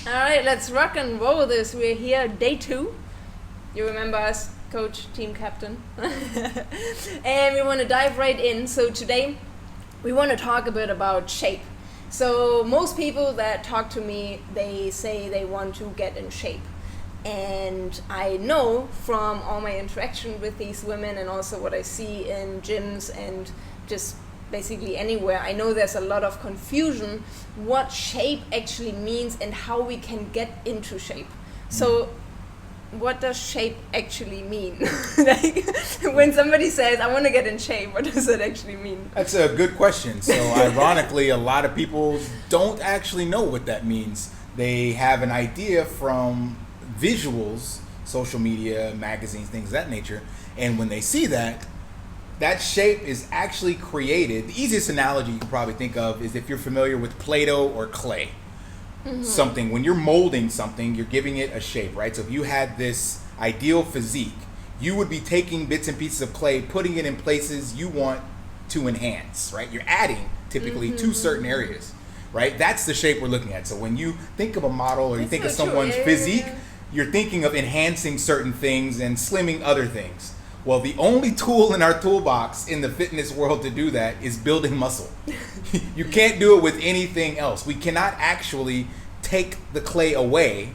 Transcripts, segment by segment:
All right, let's rock and roll this. We're here, day 2. You remember us, coach, team captain. And we want to dive right in. So today, we want to talk a bit about shape. So most people that talk to me, they say they want to get in shape. And I know from all my interaction with these women and also what I see in gyms and just basically anywhere, I know there's a lot of confusion what shape actually means and how we can get into shape. So what does shape actually mean? Like when somebody says, I want to get in shape, what does that actually mean? That's a good question. So ironically, a lot of people don't actually know what that means. They have an idea from visuals, social media, magazines, things of that nature. And when they see that shape is actually created. The easiest analogy you can probably think of is if you're familiar with Play-Doh or clay. Something, when you're molding something, you're giving it a shape, right? So if you had this ideal physique, you would be taking bits and pieces of clay, putting it in places you want to enhance, right? You're adding typically to certain areas, right? That's the shape we're looking at. So when you think of a model or you think of someone's physique, you're thinking of enhancing certain things and slimming other things. Well, the only tool in our toolbox in the fitness world to do that is building muscle. You can't do it with anything else. We cannot actually take the clay away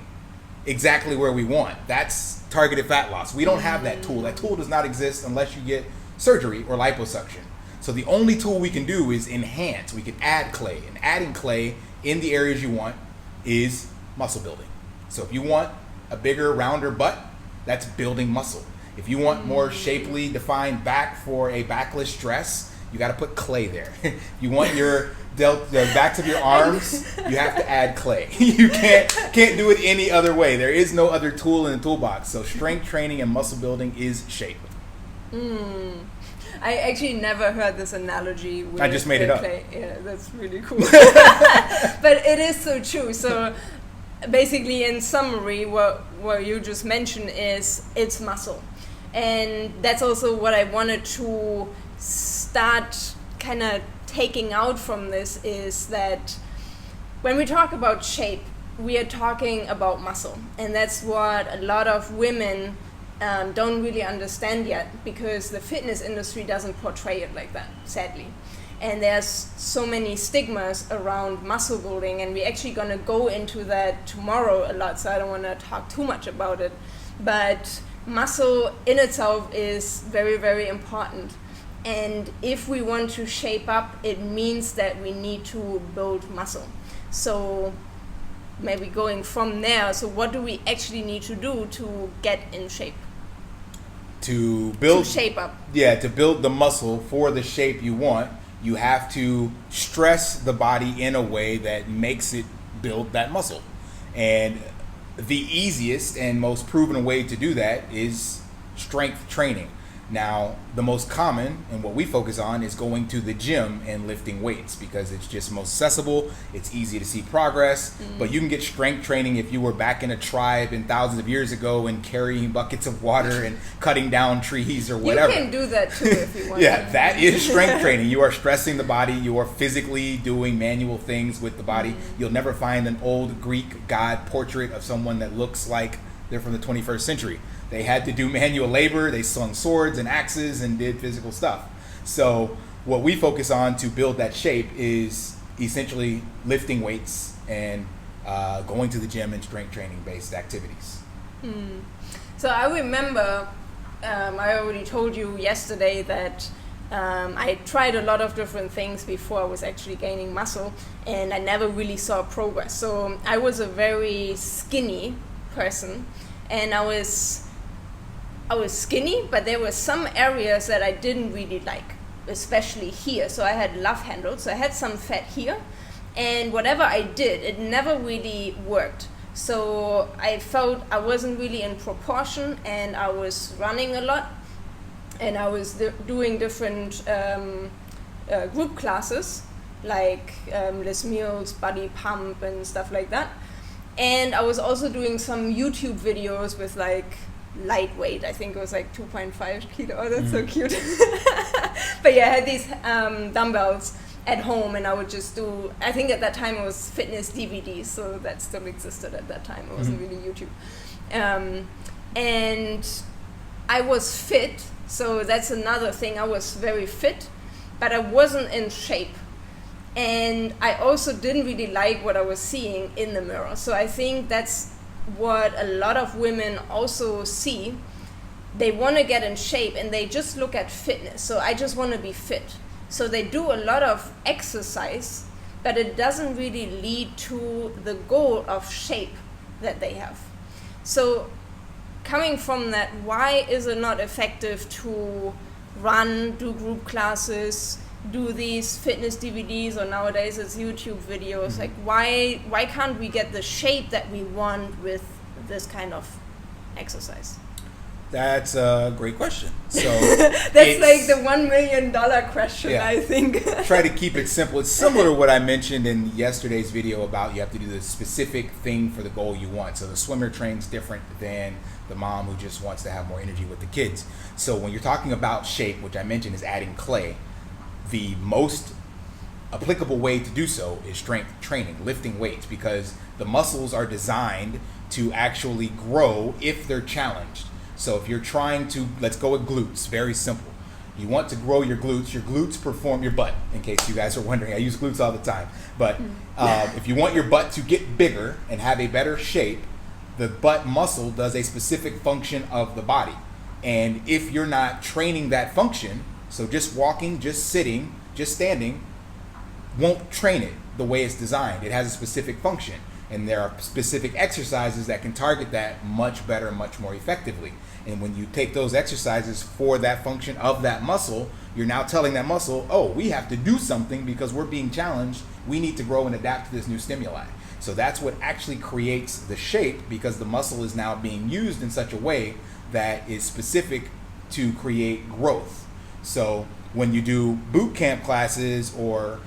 exactly where we want. That's targeted fat loss. We don't have that tool. That tool does not exist unless you get surgery or liposuction. So the only tool we can do is enhance. We can add clay. And adding clay in the areas you want is muscle building. So if you want a bigger, rounder butt, that's building muscle. If you want more shapely defined back for a backless dress, you got to put clay there. You want your the backs of your arms, you have to add clay. You can't do it any other way. There is no other tool in the toolbox. So strength training and muscle building is shape. I actually never heard this analogy with I just made it up. clay. Yeah, that's really cool. But it is so true. So basically, in summary, what you just mentioned is it's muscle. And that's also what I wanted to start kind of taking out from this is that when we talk about shape, we are talking about muscle. And that's what a lot of women don't really understand yet because the fitness industry doesn't portray it like that, sadly. And there's so many stigmas around muscle building, and we're actually going to go into that tomorrow a lot, so I don't want to talk too much about it. But muscle in itself is very, very important. And if we want to shape up, it means that we need to build muscle. So maybe going from there, so what do we actually need to do to get in shape? To shape up. Yeah, to build the muscle for the shape you want, you have to stress the body in a way that makes it build that muscle. And the easiest and most proven way to do that is strength training. Now, the most common and what we focus on is going to the gym and lifting weights because it's just most accessible, it's easy to see progress, but you can get strength training if you were back in a tribe and thousands of years ago and carrying buckets of water and cutting down trees or whatever. You can do that too if you want. Yeah, that is strength training. You are stressing the body, you are physically doing manual things with the body. You'll never find an old Greek god portrait of someone that looks like they're from the 21st century. They had to do manual labor, they swung swords and axes and did physical stuff. So what we focus on to build that shape is essentially lifting weights and going to the gym and strength training based activities. So I remember, I already told you yesterday that I tried a lot of different things before I was actually gaining muscle, and I never really saw progress. So I was a very skinny person, and I was skinny, but there were some areas that I didn't really like, especially here. So I had love handles, so I had some fat here, and whatever I did, it never really worked. So I felt I wasn't really in proportion, and I was running a lot, and I was doing different group classes, like Les Mills, Body Pump, and stuff like that. And I was also doing some YouTube videos with like lightweight. I think it was like 2.5 kilo. Oh, that's so cute. But yeah, I had these dumbbells at home, and I would just do, I think at that time it was fitness DVDs, so that still existed at that time. It wasn't really YouTube. And I was fit, so that's another thing. I was very fit, but I wasn't in shape. And I also didn't really like what I was seeing in the mirror. So I think that's what a lot of women also see. They want to get in shape and they just look at fitness. So I just want to be fit. So they do a lot of exercise, but it doesn't really lead to the goal of shape that they have. So coming from that, why is it not effective to run, do group classes, do these fitness DVDs, or nowadays it's YouTube videos? Like, why can't we get the shape that we want with this kind of exercise? That's a great question. So that's like the $1 million question, yeah. I think. Try to keep it simple. It's similar to what I mentioned in yesterday's video about you have to do the specific thing for the goal you want. So the swimmer trains different than the mom who just wants to have more energy with the kids. So when you're talking about shape, which I mentioned is adding clay, the most applicable way to do so is strength training, lifting weights, because the muscles are designed to actually grow if they're challenged. So if you're trying to, let's go with glutes, very simple. You want to grow your glutes perform your butt, in case you guys are wondering. I use glutes all the time. But if you want your butt to get bigger and have a better shape, the butt muscle does a specific function of the body. And if you're not training that function, so just walking, just sitting, just standing, won't train it the way it's designed. It has a specific function. And there are specific exercises that can target that much better, much more effectively. And when you take those exercises for that function of that muscle, you're now telling that muscle, oh, we have to do something because we're being challenged. We need to grow and adapt to this new stimuli. So that's what actually creates the shape, because the muscle is now being used in such a way that is specific to create growth. So when you do boot camp classes or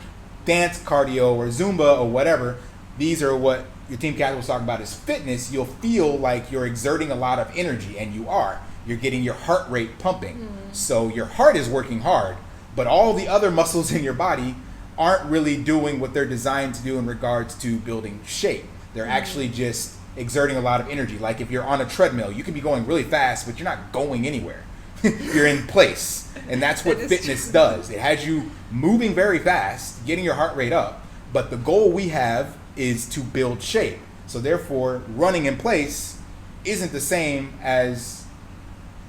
dance cardio or Zumba or whatever, these are what your team captain was talking about is fitness. You'll feel like you're exerting a lot of energy, and you are. You're getting your heart rate pumping. So your heart is working hard, but all the other muscles in your body aren't really doing what they're designed to do in regards to building shape. They're actually just exerting a lot of energy. Like if you're on a treadmill, you can be going really fast, but you're not going anywhere. You're in place. And that's what fitness does. It has you moving very fast, getting your heart rate up, but the goal we have is to build shape. So therefore, running in place isn't the same as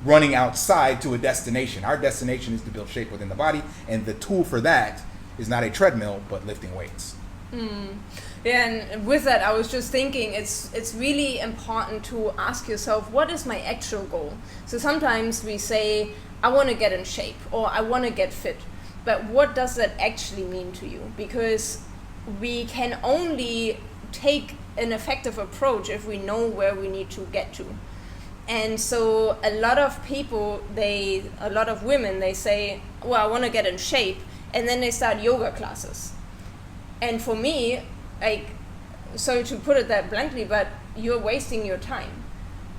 running outside to a destination. Our destination is to build shape within the body, and the tool for that is not a treadmill, but lifting weights. Yeah, and with that, I was just thinking it's really important to ask yourself, what is my actual goal? So sometimes we say, I want to get in shape, or I want to get fit. But what does that actually mean to you? Because we can only take an effective approach if we know where we need to get to. And so a lot of people, a lot of women, they say, well, I want to get in shape, and then they start yoga classes. And for me, like, sorry to put it that bluntly, but you're wasting your time,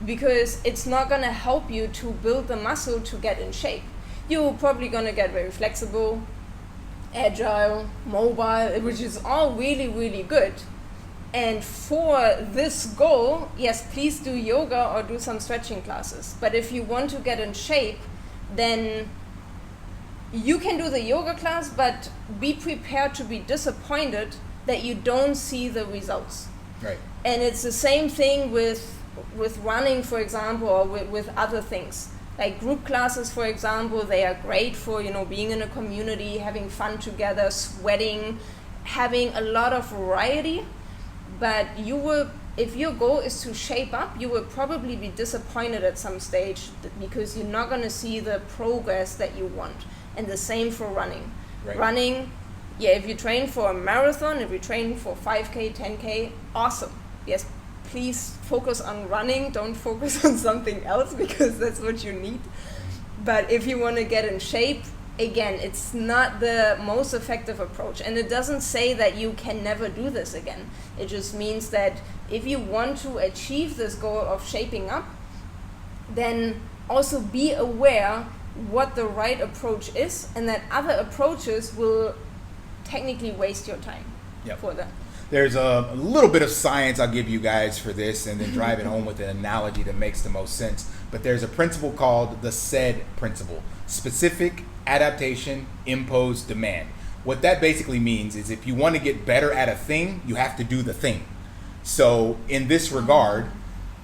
because it's not going to help you to build the muscle to get in shape. You're probably going to get very flexible, agile, mobile, which is all really, really good. And for this goal, yes, please do yoga or do some stretching classes. But if you want to get in shape, then you can do the yoga class, but be prepared to be disappointed that you don't see the results. Right. And it's the same thing with running, for example, or with other things. Like group classes, for example, they are great for, being in a community, having fun together, sweating, having a lot of variety. But if your goal is to shape up, you will probably be disappointed at some stage, because you're not going to see the progress that you want. And the same for running. Right. Running, if you train for a marathon, if you train for 5K, 10K, awesome. Yes, please focus on running. Don't focus on something else, because that's what you need. But if you want to get in shape, again, it's not the most effective approach. And it doesn't say that you can never do this again. It just means that if you want to achieve this goal of shaping up, then also be aware what the right approach is, and that other approaches will technically waste your time for that. There's a little bit of science I'll give you guys for this, and then drive it home with an analogy that makes the most sense. But there's a principle called the SAID principle: specific, adaptation, impose, demand. What that basically means is if you want to get better at a thing, you have to do the thing. So in this regard,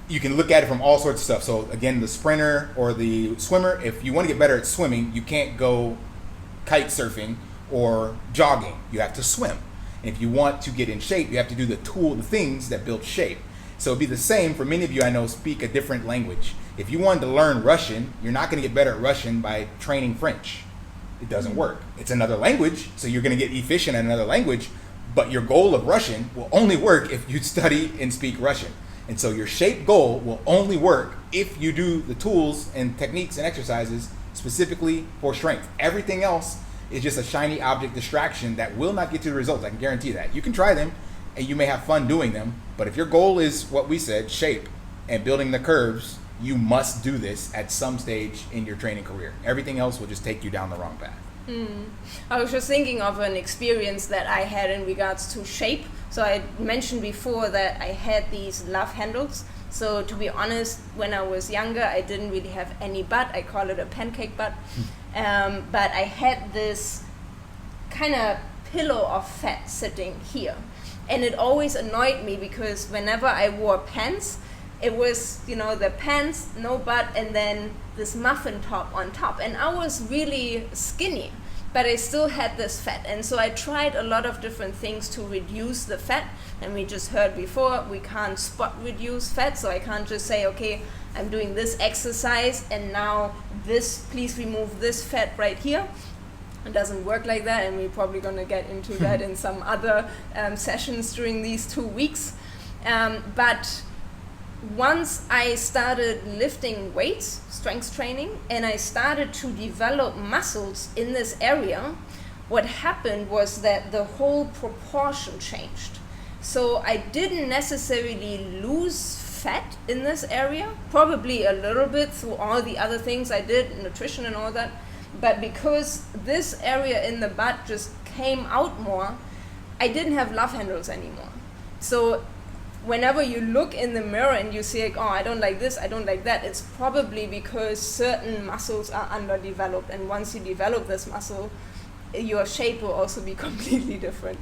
you can look at it from all sorts of stuff. So again, the sprinter or the swimmer, if you want to get better at swimming, you can't go kite surfing or jogging. You have to swim. And if you want to get in shape, you have to do the things that build shape. So it'd be the same for many of you I know speak a different language. If you wanted to learn Russian, you're not going to get better at Russian by training French. It doesn't work. It's another language, so you're going to get efficient at another language, but your goal of Russian will only work if you study and speak Russian. And so your shape goal will only work if you do the tools and techniques and exercises specifically for strength. Everything else is just a shiny object distraction that will not get you the results. I can guarantee that. You can try them and you may have fun doing them, but if your goal is what we said, shape and building the curves, you must do this at some stage in your training career. Everything else will just take you down the wrong path. I was just thinking of an experience that I had in regards to shape. So I mentioned before that I had these love handles. So to be honest, when I was younger, I didn't really have any butt. I call it a pancake butt. But I had this kind of pillow of fat sitting here. And it always annoyed me because whenever I wore pants, it was, the pants, no butt, and then this muffin top on top. And I was really skinny, but I still had this fat. And so I tried a lot of different things to reduce the fat. And we just heard before, we can't spot reduce fat. So I can't just say, okay, I'm doing this exercise and now please remove this fat right here. It doesn't work like that. And we're probably going to get into that in some other sessions during these 2 weeks. But once I started lifting weights, strength training, and I started to develop muscles in this area, what happened was that the whole proportion changed. So I didn't necessarily lose fat in this area, probably a little bit through all the other things I did, nutrition and all that, but because this area in the butt just came out more, I didn't have love handles anymore. So whenever you look in the mirror and you see like, oh, I don't like this, I don't like that, it's probably because certain muscles are underdeveloped. And once you develop this muscle, your shape will also be completely different.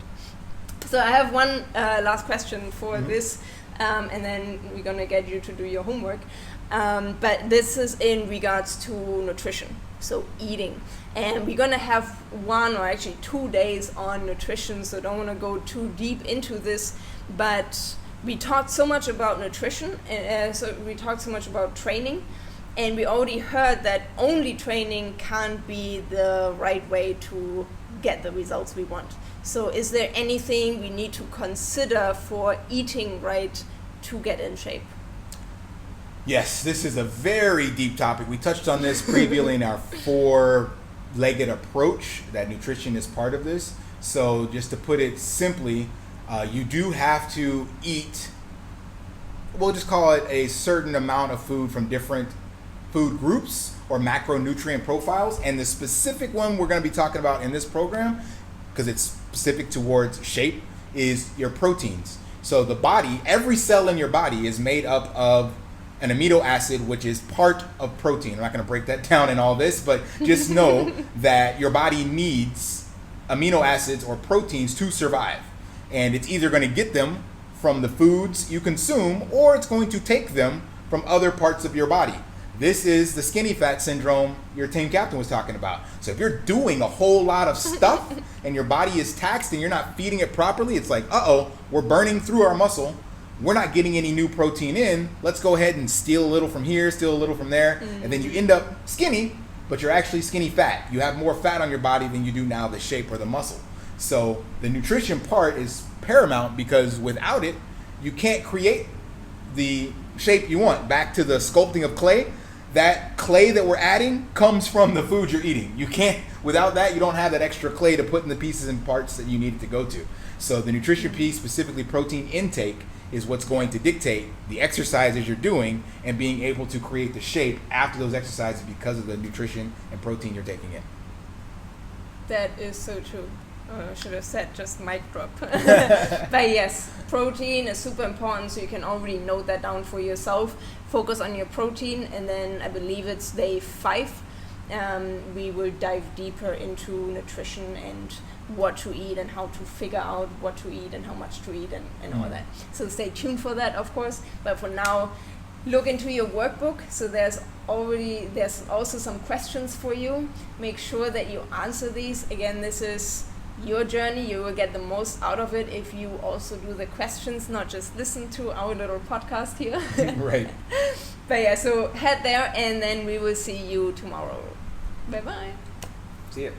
So I have one last question for this, and then we're going to get you to do your homework. But this is in regards to nutrition, so eating. And we're going to have 1 or actually 2 days on nutrition, so don't want to go too deep into this. But we talked so much about nutrition, so we talked so much about training, and we already heard that only training can't be the right way to get the results we want. So is there anything we need to consider for eating right to get in shape? Yes, this is a very deep topic. We touched on this previously in our 4-legged approach, that nutrition is part of this. So just to put it simply, you do have to eat, we'll just call it a certain amount of food from different food groups or macronutrient profiles. And the specific one we're going to be talking about in this program, because it's specific towards shape, is your proteins. So the body, every cell in your body is made up of an amino acid, which is part of protein. I'm not going to break that down in all this, but just know that your body needs amino acids or proteins to survive. And it's either going to get them from the foods you consume, or it's going to take them from other parts of your body. This is the skinny fat syndrome your team captain was talking about. So if you're doing a whole lot of stuff and your body is taxed and you're not feeding it properly, it's like, we're burning through our muscle. We're not getting any new protein in. Let's go ahead and steal a little from here, steal a little from there. And then you end up skinny, but you're actually skinny fat. You have more fat on your body than you do now the shape or the muscle. So the nutrition part is paramount, because without it, you can't create the shape you want. Back to the sculpting of clay, that clay that we're adding comes from the food you're eating. You can't, without that, you don't have that extra clay to put in the pieces and parts that you need it to go to. So the nutrition piece, specifically protein intake, is what's going to dictate the exercises you're doing and being able to create the shape after those exercises because of the nutrition and protein you're taking in. That is so true. I should have said just mic drop. But yes, protein is super important, so you can already note that down for yourself. Focus on your protein, and then I believe it's day 5. We will dive deeper into nutrition and what to eat and how to figure out what to eat and how much to eat and all that. So stay tuned for that, of course. But for now, look into your workbook. So there's also some questions for you. Make sure that you answer these. Again, this is your journey. You will get the most out of it if you also do the questions, not just listen to our little podcast here. Right. But yeah, so head there, and then we will see you tomorrow. Bye bye. See ya.